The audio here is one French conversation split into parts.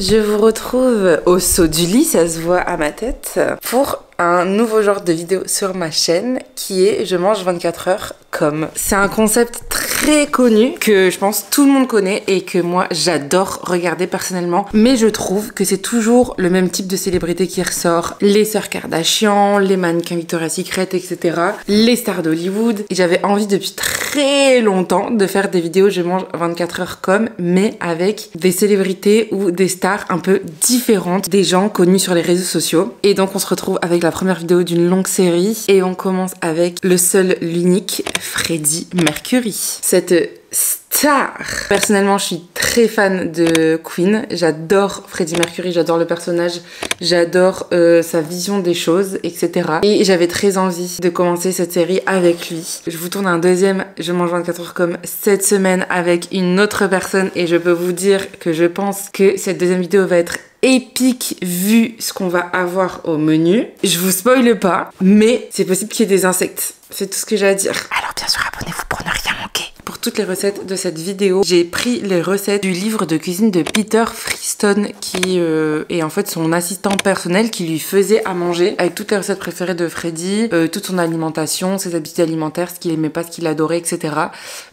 Je vous retrouve au saut du lit, ça se voit à ma tête, pour un nouveau genre de vidéo sur ma chaîne qui est Je mange 24 heures comme. C'est un concept très connu que je pense tout le monde connaît et que moi j'adore regarder personnellement, mais je trouve que c'est toujours le même type de célébrité qui ressort. Les sœurs Kardashian, les mannequins Victoria's Secret, etc. Les stars d'Hollywood. Et j'avais envie depuis très longtemps de faire des vidéos Je mange 24 heures comme, mais avec des célébrités ou des stars un peu différentes des gens connus sur les réseaux sociaux. Et donc on se retrouve avec la première vidéo d'une longue série et on commence avec le seul, l'unique Freddie Mercury. Cette star. Personnellement, je suis très fan de Queen. J'adore Freddie Mercury, j'adore le personnage, j'adore sa vision des choses, etc. Et j'avais très envie de commencer cette série avec lui. Je vous tourne un deuxième Je mange 24 heures comme cette semaine avec une autre personne et je peux vous dire que je pense que cette deuxième vidéo va être épique vu ce qu'on va avoir au menu. Je vous spoile pas, mais c'est possible qu'il y ait des insectes. C'est tout ce que j'ai à dire. Alors bien sûr, abonnez-vous pour ne rien manquer. Pour toutes les recettes de cette vidéo, j'ai pris les recettes du livre de cuisine de Peter Freestone qui est en fait son assistant personnel qui lui faisait à manger avec toutes les recettes préférées de Freddie, toute son alimentation, ses habitudes alimentaires, ce qu'il aimait pas, ce qu'il adorait, etc.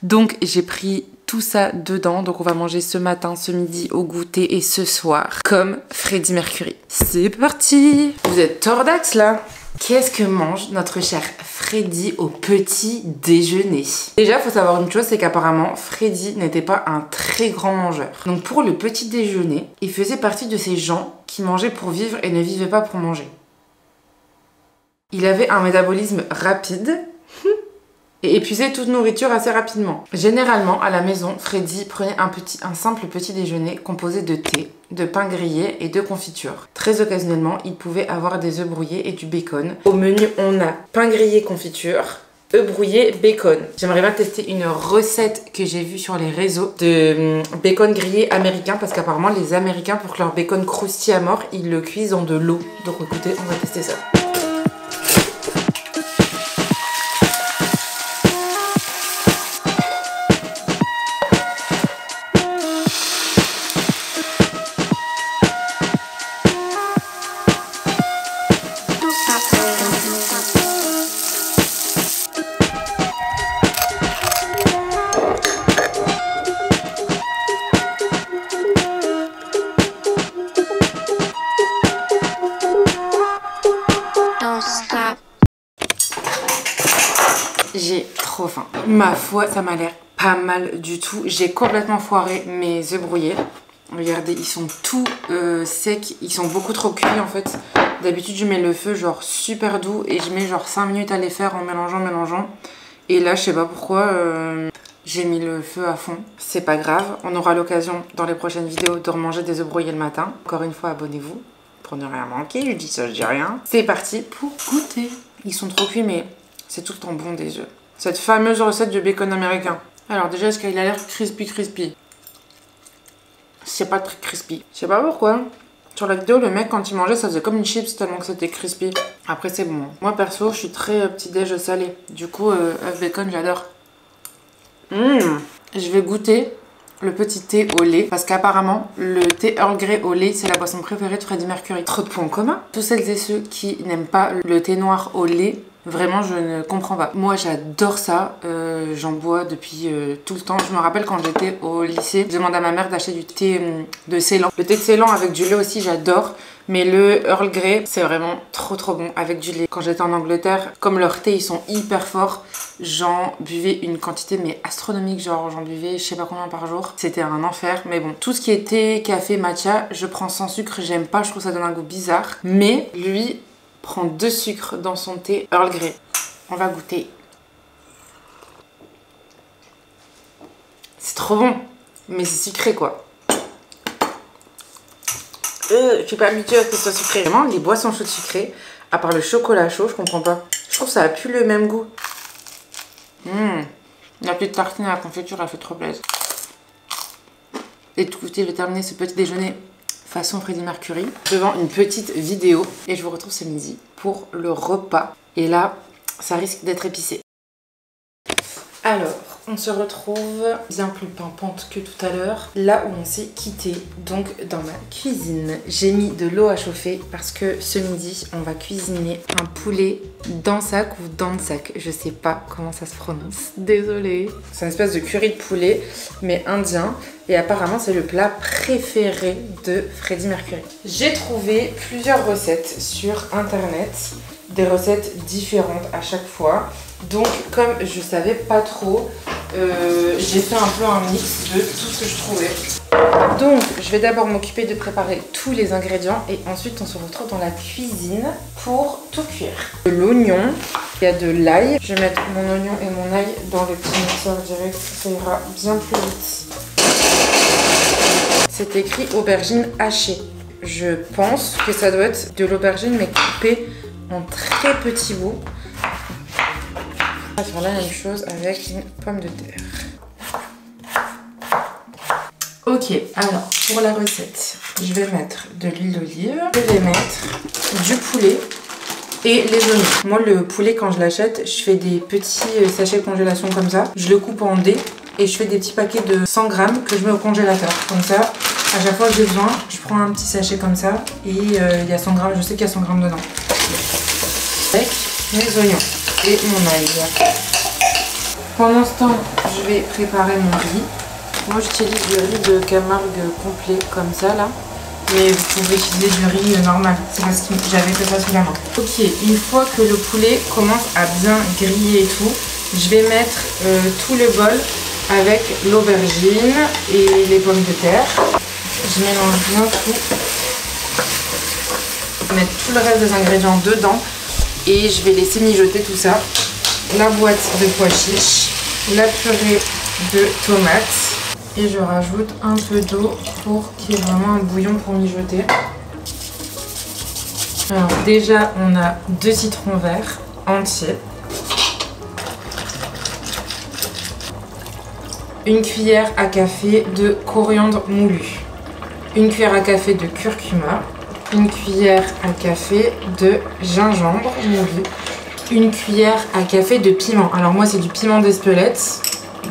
Donc j'ai pris tout ça dedans, donc on va manger ce matin, ce midi, au goûter et ce soir, comme Freddie Mercury. C'est parti! Vous êtes tordax là? Qu'est-ce que mange notre cher Freddie au petit déjeuner? Déjà, faut savoir une chose, c'est qu'apparemment, Freddie n'était pas un très grand mangeur. Donc pour le petit déjeuner, il faisait partie de ces gens qui mangeaient pour vivre et ne vivaient pas pour manger. Il avait un métabolisme rapide et épuisait toute nourriture assez rapidement. Généralement, à la maison, Freddie prenait un simple petit déjeuner composé de thé, de pain grillé et de confiture. Très occasionnellement, il pouvait avoir des œufs brouillés et du bacon. Au menu, on a pain grillé, confiture, œufs brouillés, bacon. J'aimerais bien tester une recette que j'ai vue sur les réseaux de bacon grillé américain parce qu'apparemment, les Américains, pour que leur bacon croustille à mort, ils le cuisent dans de l'eau. Donc écoutez, on va tester ça. J'ai trop faim. Ma foi, ça m'a l'air pas mal du tout. J'ai complètement foiré mes œufs brouillés. Regardez, ils sont tout secs. Ils sont beaucoup trop cuits en fait. D'habitude, je mets le feu genre super doux et je mets genre 5 minutes à les faire en mélangeant. Et là, je sais pas pourquoi, j'ai mis le feu à fond. C'est pas grave. On aura l'occasion dans les prochaines vidéos de remanger des œufs brouillés le matin. Encore une fois, abonnez-vous pour ne rien manquer. Je dis ça, je dis rien. C'est parti pour goûter. Ils sont trop cuits, mais c'est tout le temps bon des œufs. Cette fameuse recette du bacon américain. Alors déjà, est-ce qu'il a l'air crispy? C'est pas très crispy. Je sais pas pourquoi. Sur la vidéo, le mec, quand il mangeait, ça faisait comme une chips tellement que c'était crispy. Après, c'est bon. Moi, perso, je suis très petit déj salé. Du coup, œuf bacon, j'adore. Je vais goûter le petit thé au lait. Parce qu'apparemment, le thé Earl Grey au lait, c'est la boisson préférée de Freddie Mercury. Trop de points communs. Tous celles et ceux qui n'aiment pas le thé noir au lait, vraiment, je ne comprends pas. Moi, j'adore ça. J'en bois depuis tout le temps. Je me rappelle quand j'étais au lycée, je demandais à ma mère d'acheter du thé de Ceylan. Le thé de Ceylan avec du lait aussi, j'adore. Mais le Earl Grey, c'est vraiment trop bon avec du lait. Quand j'étais en Angleterre, comme leurs thés, ils sont hyper forts, j'en buvais une quantité mais astronomique. Genre, j'en buvais je sais pas combien par jour. C'était un enfer. Mais bon, tout ce qui est thé, café, matcha, je prends sans sucre. J'aime pas, je trouve que ça donne un goût bizarre. Mais lui prend 2 sucres dans son thé Earl Grey. On va goûter. C'est trop bon, mais c'est sucré quoi. Je suis pas habituée à ce que ce soit sucré. Vraiment, les boissons chaudes sucrées, à part le chocolat chaud, je comprends pas. Je trouve que ça a plus le même goût. La petite tartine à la confiture, elle fait trop plaisir. Et tout, je vais terminer ce petit déjeuner façon Freddie Mercury devant une petite vidéo et je vous retrouve ce midi pour le repas. Et là, ça risque d'être épicé. Alors, On se retrouve bien plus pimpante que tout à l'heure, là où on s'est quitté, donc dans ma cuisine. J'ai mis de l'eau à chauffer parce que ce midi, on va cuisiner un poulet dans sac ou dans le sac. Je sais pas comment ça se prononce, désolée. C'est une espèce de curry de poulet, mais indien. Et apparemment, c'est le plat préféré de Freddie Mercury. J'ai trouvé plusieurs recettes sur internet, des recettes différentes à chaque fois. Donc, comme je savais pas trop, j'ai fait un peu un mix de tout ce que je trouvais. Donc, je vais d'abord m'occuper de préparer tous les ingrédients et ensuite on se retrouve dans la cuisine pour tout cuire. De l'oignon, il y a de l'ail. Je vais mettre mon oignon et mon ail dans le petit mixeur direct, ça ira bien plus vite. C'est écrit aubergine hachée. Je pense que ça doit être de l'aubergine mais coupée en très petits bouts. On va faire la même chose avec une pomme de terre. Ok, alors pour la recette, je vais mettre de l'huile d'olive, je vais mettre du poulet et les oignons. Moi le poulet quand je l'achète, je fais des petits sachets de congélation comme ça. Je le coupe en dés et je fais des petits paquets de 100 grammes que je mets au congélateur. Comme ça, à chaque fois que j'ai besoin, je prends un petit sachet comme ça et il y a 100 grammes, je sais qu'il y a 100 grammes dedans. Avec mes oignons et mon ail. Pendant ce temps, je vais préparer mon riz. Moi j'utilise du riz de Camargue complet comme ça là. Mais vous pouvez utiliser du riz normal. C'est parce que j'avais fait ça sous la main. Ok, une fois que le poulet commence à bien griller et tout, je vais mettre tout le bol avec l'aubergine et les pommes de terre. Je mélange bien tout. Je vais mettre tout le reste des ingrédients dedans. Et je vais laisser mijoter tout ça. La boîte de pois chiches, la purée de tomates. Et je rajoute un peu d'eau pour qu'il y ait vraiment un bouillon pour mijoter. Alors déjà, on a 2 citrons verts entiers. Une cuillère à café de coriandre moulu. Une cuillère à café de curcuma. Une cuillère à café de gingembre moulu. Une cuillère à café de piment. Alors moi c'est du piment d'Espelette.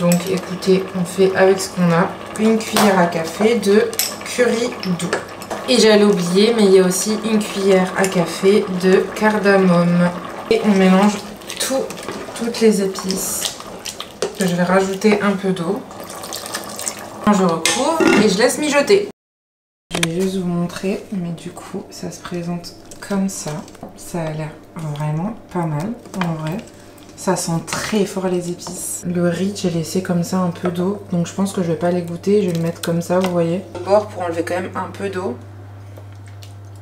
Donc écoutez, on fait avec ce qu'on a. Une cuillère à café de curry doux. Et j'allais oublier, mais il y a aussi une cuillère à café de cardamome. Et on mélange toutes les épices. Je vais rajouter un peu d'eau. Je recouvre et je laisse mijoter. Je vais juste vous montrer, mais du coup ça se présente comme ça. Ça a l'air vraiment pas mal en vrai. Ça sent très fort les épices. Le riz, j'ai laissé comme ça un peu d'eau. Donc je pense que je vais pas les goûter. Je vais le mettre comme ça, vous voyez. Au bord pour enlever quand même un peu d'eau.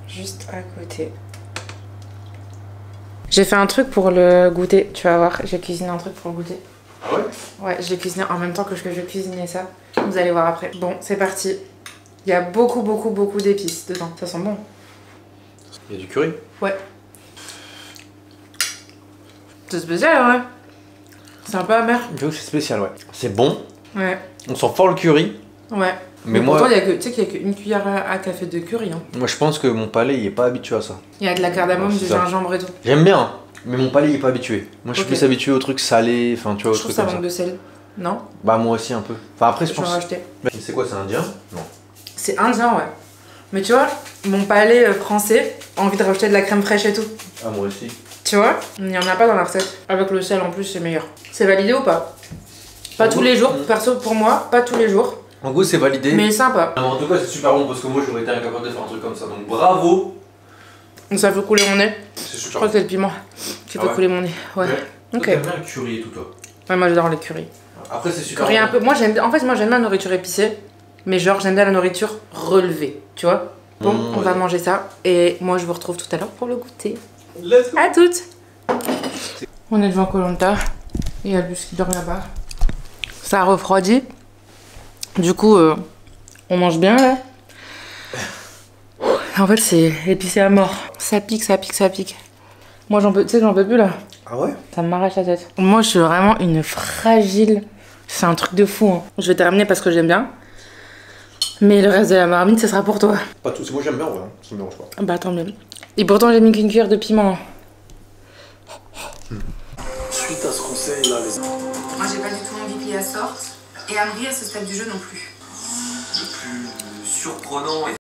Juste à côté. J'ai fait un truc pour le goûter. Tu vas voir, j'ai cuisiné un truc pour le goûter. Ah ouais? Ouais, j'ai cuisiné en même temps que je cuisinais ça. Vous allez voir après. Bon, c'est parti. Il y a beaucoup d'épices dedans. Ça sent bon. Il y a du curry? Ouais. C'est spécial, ouais. C'est un peu amer. J'avoue que c'est spécial, ouais. C'est bon. Ouais. On sent fort le curry. Ouais. Mais moi, pourtant, tu sais qu'il n'y a qu'une cuillère à café de curry. Hein. Moi, je pense que mon palais, il est pas habitué à ça. Il y a de la cardamome, Ouais, du ça. gingembre et tout. J'aime bien, mais mon palais, il est pas habitué. Moi, je suis Ok. plus habitué aux trucs salés, enfin, tu vois, aux Je trouve trucs ça comme ça. manque de sel. Non? Bah, moi aussi, un peu. Enfin, après, je Je vais pense. rajouter. Mais c'est quoi, c'est indien? Non. C'est indien, ouais. Mais tu vois, mon palais français a envie de rajouter de la crème fraîche et tout. Ah, moi aussi. Tu vois? Il n'y en a pas dans la recette. Avec le sel en plus, c'est meilleur. C'est validé ou pas? Pas tous les jours, perso pour moi, pas tous les jours. En gros, c'est validé. Mais sympa. Non, en tout cas, c'est super bon parce que moi, j'aurais été incapable de faire un truc comme ça. Donc, bravo. Ça fait couler mon nez. C'est Je super crois que c'est le piment qui fait couler mon nez. Ouais. Toi, Ok. t'aimes bien le curry et tout, toi. Ouais, moi j'adore les currys. Après, c'est super Curry bon. un peu. Moi j'aime bien la nourriture épicée. Mais genre, j'aime bien la nourriture relevée. Tu vois? Bon, on va manger ça. Et moi, je vous retrouve tout à l'heure pour le goûter. Let's go. À toutes! On est devant Koh Lanta. Il y a le bus qui dort là-bas. Ça a refroidi. Du coup, on mange bien là. En fait, c'est épicé à mort. Ça pique, ça pique, ça pique. Moi, j'en peux, tu sais, j'en peux plus là. Ah ouais? Ça m'arrache la tête. Moi, je suis vraiment une fragile. C'est un truc de fou. Hein. Je vais terminer parce que j'aime bien. Mais le reste de la marmite, ce sera pour toi. Pas tout. Moi, j'aime bien, ouais. Ça me dérange pas. Bah, tant mieux. Et pourtant, j'ai mis qu'une cuillère de piment. Suite à ce conseil là, les... Moi, j'ai pas du tout envie qu'il y ait Julia sorte et Amri à ce stade du jeu non plus. Le plus surprenant et...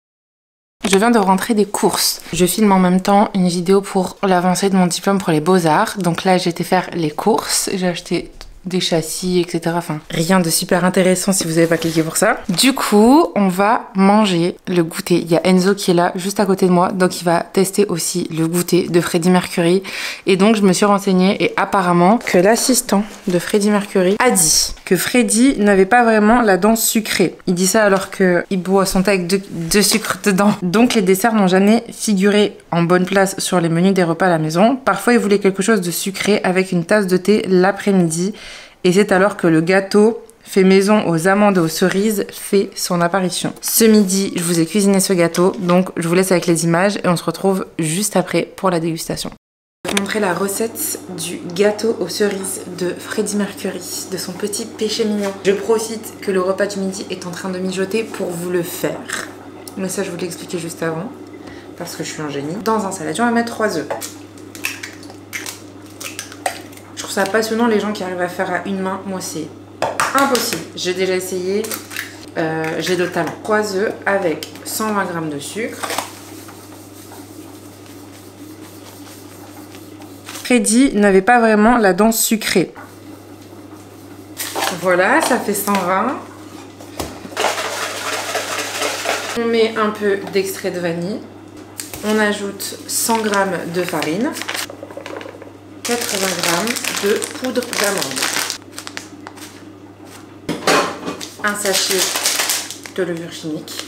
Je viens de rentrer des courses. Je filme en même temps une vidéo pour l'avancée de mon diplôme pour les beaux-arts. Donc là, j'ai été faire les courses. J'ai acheté des châssis, etc. Enfin, rien de super intéressant si vous n'avez pas cliqué pour ça. Du coup, on va manger le goûter. Il y a Enzo qui est là, juste à côté de moi. Donc, il va tester aussi le goûter de Freddie Mercury. Et donc, je me suis renseignée et apparemment que l'assistant de Freddie Mercury a dit que Freddie n'avait pas vraiment la dent sucrée. Il dit ça alors qu'il boit son thé avec de sucre dedans. Donc, les desserts n'ont jamais figuré en bonne place sur les menus des repas à la maison. Parfois, il voulait quelque chose de sucré avec une tasse de thé l'après-midi. Et c'est alors que le gâteau fait maison aux amandes et aux cerises fait son apparition. Ce midi, je vous ai cuisiné ce gâteau, donc je vous laisse avec les images et on se retrouve juste après pour la dégustation. Je vais vous montrer la recette du gâteau aux cerises de Freddie Mercury, de son petit péché mignon. Je profite que le repas du midi est en train de mijoter pour vous le faire. Mais ça, je vous l'ai expliqué juste avant, parce que je suis un génie. Dans un saladier, on va mettre 3 œufs. Je trouve ça passionnant les gens qui arrivent à faire à une main. Moi c'est impossible. J'ai déjà essayé. J'ai d'autres talents. 3 œufs avec 120 g de sucre. Freddie n'avait pas vraiment la dent sucrée. Voilà, ça fait 120. On met un peu d'extrait de vanille. On ajoute 100 g de farine. 80 g de poudre d'amande, un sachet de levure chimique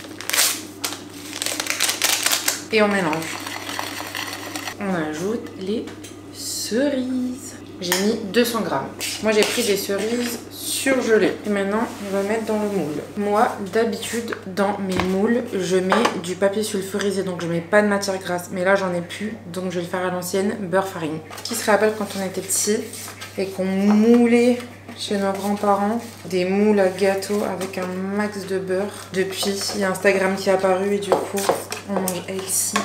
et on mélange. On ajoute les cerises. J'ai mis 200 g. Moi j'ai pris des cerises surgelées. Et maintenant on va mettre dans le moule. Moi d'habitude dans mes moules je mets du papier sulfurisé, donc je mets pas de matière grasse. Mais là j'en ai plus, donc je vais le faire à l'ancienne, beurre farine. Qui se rappelle quand on était petit et qu'on moulait chez nos grands-parents des moules à gâteau avec un max de beurre. Depuis il y a Instagram qui est apparu et du coup on mange healthy.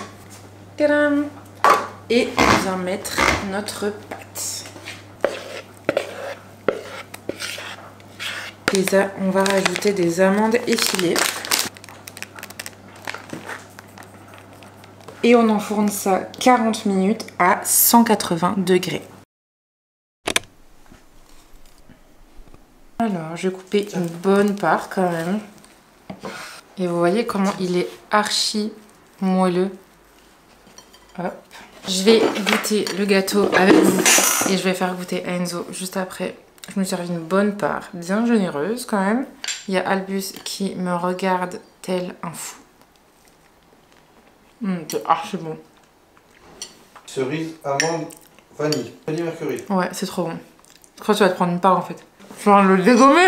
Tadam! Et on vient mettre notre pâte. On va rajouter des amandes effilées. Et on enfourne ça 40 minutes à 180 degrés. Alors, je vais couper une bonne part quand même. Et vous voyez comment il est archi moelleux. Hop. Je vais goûter le gâteau avec vous et je vais faire goûter à Enzo juste après. Je me servis une bonne part, bien généreuse quand même. Il y a Albus qui me regarde tel un fou. C'est archi bon. Cerise, amande, vanille. Freddie Mercury. Ouais, c'est trop bon. Je crois que tu vas te prendre une part en fait. Je vais le dégommer.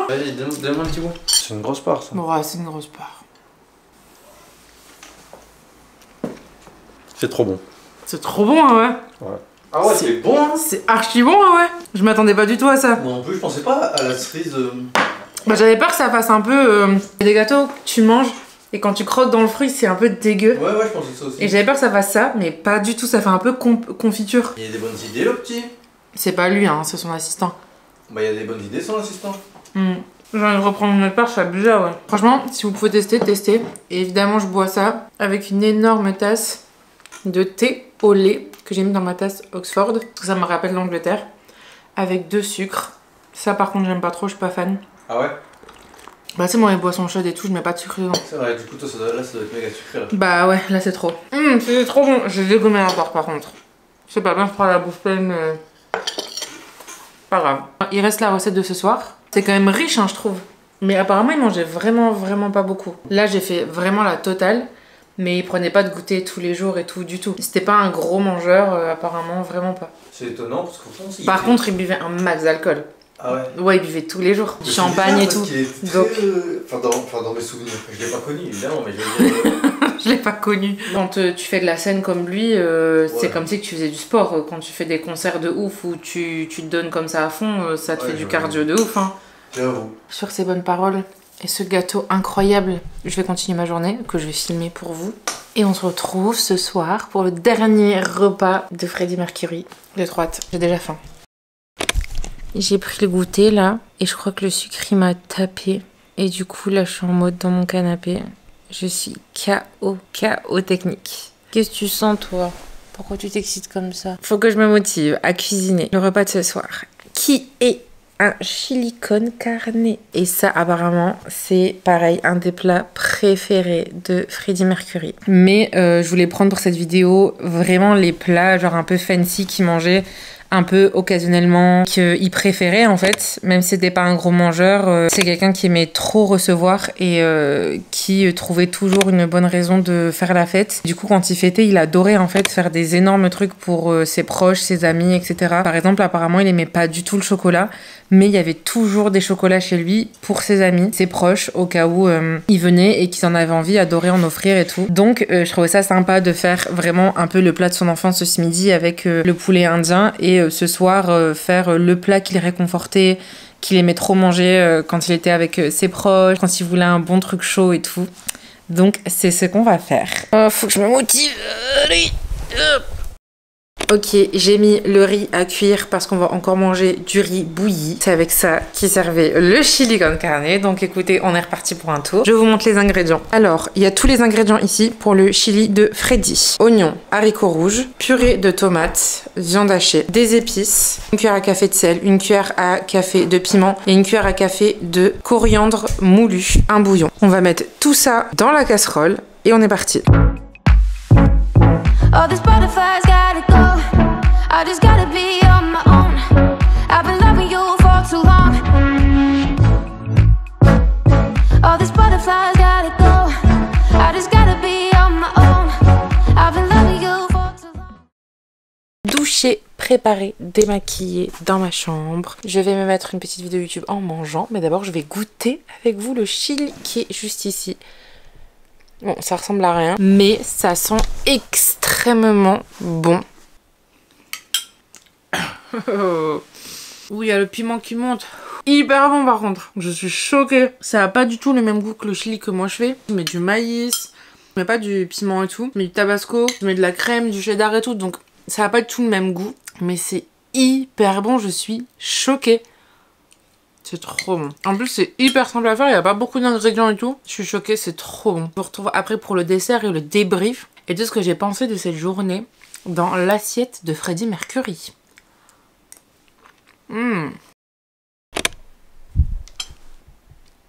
Vas-y, donne-moi un petit bout. C'est une grosse part ça. Ouais, c'est une grosse part. C'est trop bon. C'est trop bon, hein, ouais. Ouais. Ah ouais, c'est bon hein. C'est archi bon, hein, ouais. Je m'attendais pas du tout à ça. Moi non plus, je pensais pas à la cerise. Bah, j'avais peur que ça fasse un peu des gâteaux que tu manges et quand tu croques dans le fruit, c'est un peu dégueu. Ouais, je pensais ça aussi. Et j'avais peur que ça fasse ça, mais pas du tout. Ça fait un peu confiture. Il y a des bonnes idées, le petit. C'est pas lui, hein, c'est son assistant. Bah, il y a des bonnes idées, son assistant. J'ai envie de reprendre une autre part, je suis abusée, ouais. Franchement, si vous pouvez tester, testez. Et évidemment, je bois ça avec une énorme tasse de thé au lait que j'ai mis dans ma tasse Oxford, parce que ça me rappelle l'Angleterre, avec 2 sucres. Ça, par contre, j'aime pas trop, je suis pas fan. Ah ouais? Bah, c'est moi, les boissons chaudes et tout, je mets pas de sucre dedans. C'est vrai, du coup, toi, ça doit être méga sucré là. Bah ouais, là, c'est trop. C'est trop bon. J'ai dégommé la part, par contre. Je sais pas, bien, je prends la bouffe pleine, mais... pas grave. Il reste la recette de ce soir. C'est quand même riche, hein, je trouve. Mais apparemment, il mangeait vraiment pas beaucoup. Là, j'ai fait vraiment la totale. Mais il prenait pas de goûter tous les jours et tout, du tout. C'était pas un gros mangeur, apparemment, vraiment pas. C'est étonnant parce qu'au fond, Par contre, il buvait un max d'alcool. Ah ouais? Ouais, il buvait tous les jours. Du champagne et tout. Donc... Enfin, dans mes souvenirs. Je l'ai pas connu, évidemment, mais je veux dire... Je l'ai pas connu. Quand tu fais de la scène comme lui, c'est comme si tu faisais du sport. Quand tu fais des concerts de ouf où tu te donnes comme ça à fond, ça te fait du cardio de ouf. Hein. J'avoue. Sur ces bonnes paroles et ce gâteau incroyable, je vais continuer ma journée, que je vais filmer pour vous. Et on se retrouve ce soir pour le dernier repas de Freddie Mercury. J'ai trop hâte, j'ai déjà faim. J'ai pris le goûter là et je crois que le sucre il m'a tapé. Et du coup là je suis en mode dans mon canapé. Je suis KO technique. Qu'est-ce que tu sens toi? Pourquoi tu t'excites comme ça? Faut que je me motive à cuisiner le repas de ce soir. Qui est un chili con carne. Et ça apparemment c'est pareil un des plats préférés de Freddie Mercury. Mais je voulais prendre pour cette vidéo vraiment les plats genre un peu fancy qu'il mangeait un peu occasionnellement, qu'il préférait en fait, même si c'était pas un gros mangeur. C'est quelqu'un qui aimait trop recevoir et qui trouvait toujours une bonne raison de faire la fête. Du coup, quand il fêtait, il adorait en fait faire des énormes trucs pour ses proches, ses amis, etc. Par exemple, apparemment, il aimait pas du tout le chocolat, mais il y avait toujours des chocolats chez lui pour ses amis, ses proches, au cas où ils venaient et qu'ils en avaient envie, adoraient en offrir et tout. Donc, je trouvais ça sympa de faire vraiment un peu le plat de son enfance ce midi avec le poulet indien et ce soir faire le plat qu'il réconfortait, qu'il aimait trop manger quand il était avec ses proches, quand il voulait un bon truc chaud et tout. Donc c'est ce qu'on va faire. Faut que je me motive. Allez, hop. Ok, j'ai mis le riz à cuire parce qu'on va encore manger du riz bouilli. C'est avec ça qui servait le chili con carne. Donc écoutez, on est reparti pour un tour. Je vous montre les ingrédients. Alors, il y a tous les ingrédients ici pour le chili de Freddy. Oignons, haricots rouges, purée de tomates, viande hachée, des épices, une cuillère à café de sel, une cuillère à café de piment et une cuillère à café de coriandre moulu, un bouillon. On va mettre tout ça dans la casserole et on est parti. All these butterflies gotta go. I just gotta be on my own. I've been loving you for too long. All these butterflies gotta go. I just gotta be on my own. I've been loving you for too long. Douché, préparé, démaquillé dans ma chambre. Je vais me mettre une petite vidéo YouTube en mangeant, mais d'abord je vais goûter avec vous le chili qui est juste ici. Bon, ça ressemble à rien, mais ça sent extrêmement bon. Oui, il y a le piment qui monte. Hyper bon par contre. Je suis choquée. Ça n'a pas du tout le même goût que le chili que moi je fais. Je mets du maïs, je mets pas du piment et tout. Je mets du tabasco, je mets de la crème, du cheddar et tout. Donc ça n'a pas du tout le même goût. Mais c'est hyper bon, je suis choquée. C'est trop bon. En plus, c'est hyper simple à faire. Il n'y a pas beaucoup d'ingrédients et tout. Je suis choquée, c'est trop bon. Je vous retrouve après pour le dessert et le débrief. Et tout ce que j'ai pensé de cette journée dans l'assiette de Freddie Mercury.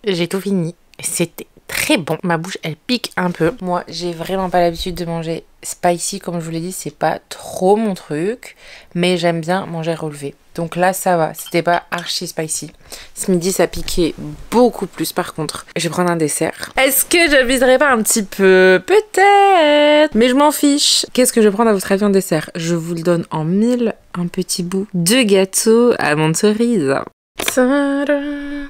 J'ai tout fini. C'était très bon. Ma bouche, elle pique un peu. Moi, j'ai vraiment pas l'habitude de manger spicy. Comme je vous l'ai dit, c'est pas trop mon truc. Mais j'aime bien manger relevé. Donc là, ça va. C'était pas archi spicy. Ce midi, ça piquait beaucoup plus par contre. Je vais prendre un dessert. Est-ce que j'abuserai pas un petit peu? Peut-être. Mais je m'en fiche. Qu'est-ce que je vais prendre à votre avis en dessert? Je vous le donne en mille. Un petit bout de gâteau à menthe cerise.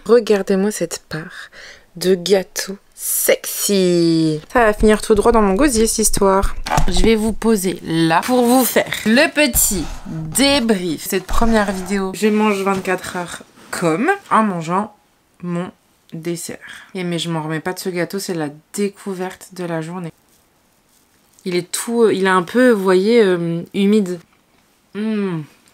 Regardez-moi cette part de gâteau sexy. Ça va finir tout droit dans mon gosier cette histoire. Je vais vous poser là pour vous faire le petit débrief. Cette première vidéo, je mange 24 heures comme en mangeant mon dessert. Et mais je m'en remets pas de ce gâteau, c'est la découverte de la journée. Il est tout, il est un peu, vous voyez, humide.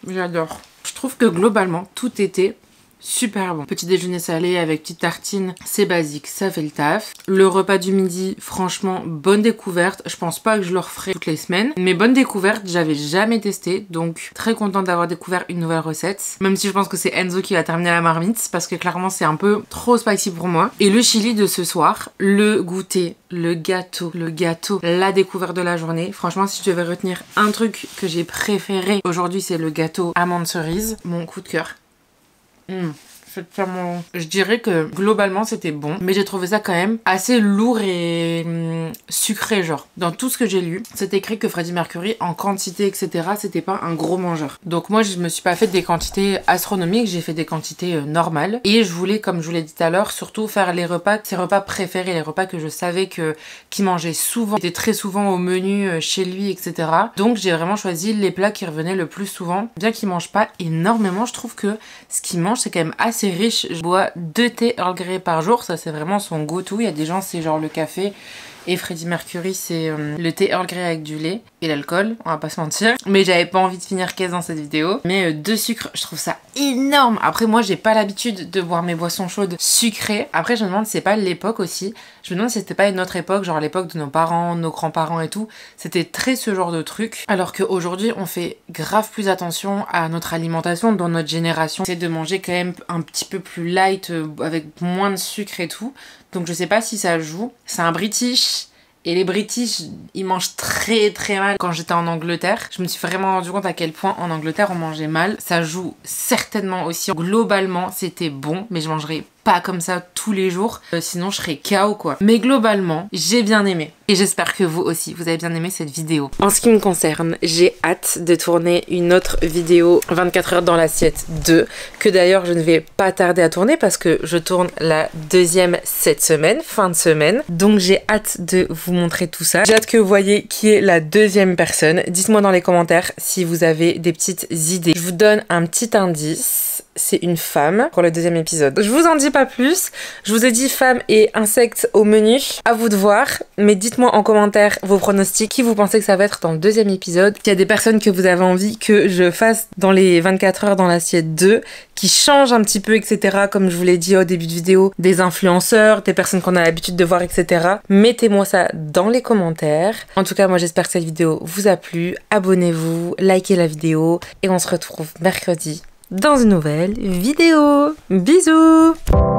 J'adore. Je trouve que globalement, tout était super bon. Petit déjeuner salé avec petite tartine, c'est basique, ça fait le taf. Le repas du midi, franchement, bonne découverte. Je pense pas que je le referai toutes les semaines, mais bonne découverte, j'avais jamais testé, donc très contente d'avoir découvert une nouvelle recette. Même si je pense que c'est Enzo qui va terminer la marmite, parce que clairement c'est un peu trop spicy pour moi. Et le chili de ce soir, le goûter, le gâteau, la découverte de la journée. Franchement, si je devais retenir un truc que j'ai préféré aujourd'hui, c'est le gâteau amande cerise, mon coup de cœur. Je dirais que globalement c'était bon, mais j'ai trouvé ça quand même assez lourd et sucré. Genre dans tout ce que j'ai lu, c'est écrit que Freddie Mercury en quantité etc c'était pas un gros mangeur. Donc moi je me suis pas fait des quantités astronomiques, j'ai fait des quantités normales. Et je voulais, comme je vous l'ai dit tout à l'heure, surtout faire les repas, ses repas préférés, les repas que je savais qu'il mangeait souvent, était très souvent au menu chez lui etc. Donc j'ai vraiment choisi les plats qui revenaient le plus souvent. Bien qu'il mange pas énormément, je trouve que ce qu'il mange c'est quand même assez riche. Je bois 2 thés Earl Grey par jour, ça c'est vraiment son go-to. Il y a des gens c'est genre le café Et Freddie Mercury, c'est le thé Earl Grey avec du lait et l'alcool, on va pas se mentir. Mais j'avais pas envie de finir 15 dans cette vidéo. Mais 2 sucres, je trouve ça énorme. Après, moi, j'ai pas l'habitude de boire mes boissons chaudes sucrées. Après, je me demande si c'est pas l'époque aussi. Je me demande si c'était pas une autre époque, genre l'époque de nos parents, nos grands-parents et tout. C'était très ce genre de truc. Alors qu'aujourd'hui, on fait grave plus attention à notre alimentation dans notre génération. C'est de manger quand même un petit peu plus light, avec moins de sucre et tout. Donc je sais pas si ça joue. C'est un British. Et les British, ils mangent très très mal. Quand j'étais en Angleterre, je me suis vraiment rendu compte à quel point en Angleterre on mangeait mal. Ça joue certainement aussi. Globalement, c'était bon, mais je mangerai pas comme ça tous les jours, sinon je serais KO quoi. Mais globalement, j'ai bien aimé. Et j'espère que vous aussi, vous avez bien aimé cette vidéo. En ce qui me concerne, j'ai hâte de tourner une autre vidéo 24 heures dans l'assiette 2, que d'ailleurs je ne vais pas tarder à tourner parce que je tourne la deuxième cette semaine, fin de semaine. Donc j'ai hâte de vous montrer tout ça. J'ai hâte que vous voyez qui est la deuxième personne. Dites-moi dans les commentaires si vous avez des petites idées. Je vous donne un petit indice. C'est une femme pour le deuxième épisode. Je vous en dis pas plus. Je vous ai dit femme et insectes au menu. À vous de voir. Mais dites-moi en commentaire vos pronostics. Qui vous pensez que ça va être dans le deuxième épisode. S'il y a des personnes que vous avez envie que je fasse dans les 24 heures dans l'assiette 2, qui changent un petit peu, etc. Comme je vous l'ai dit au début de vidéo, des influenceurs, des personnes qu'on a l'habitude de voir, etc. Mettez-moi ça dans les commentaires. En tout cas, moi j'espère que cette vidéo vous a plu. Abonnez-vous, likez la vidéo et on se retrouve mercredi dans une nouvelle vidéo. Bisous!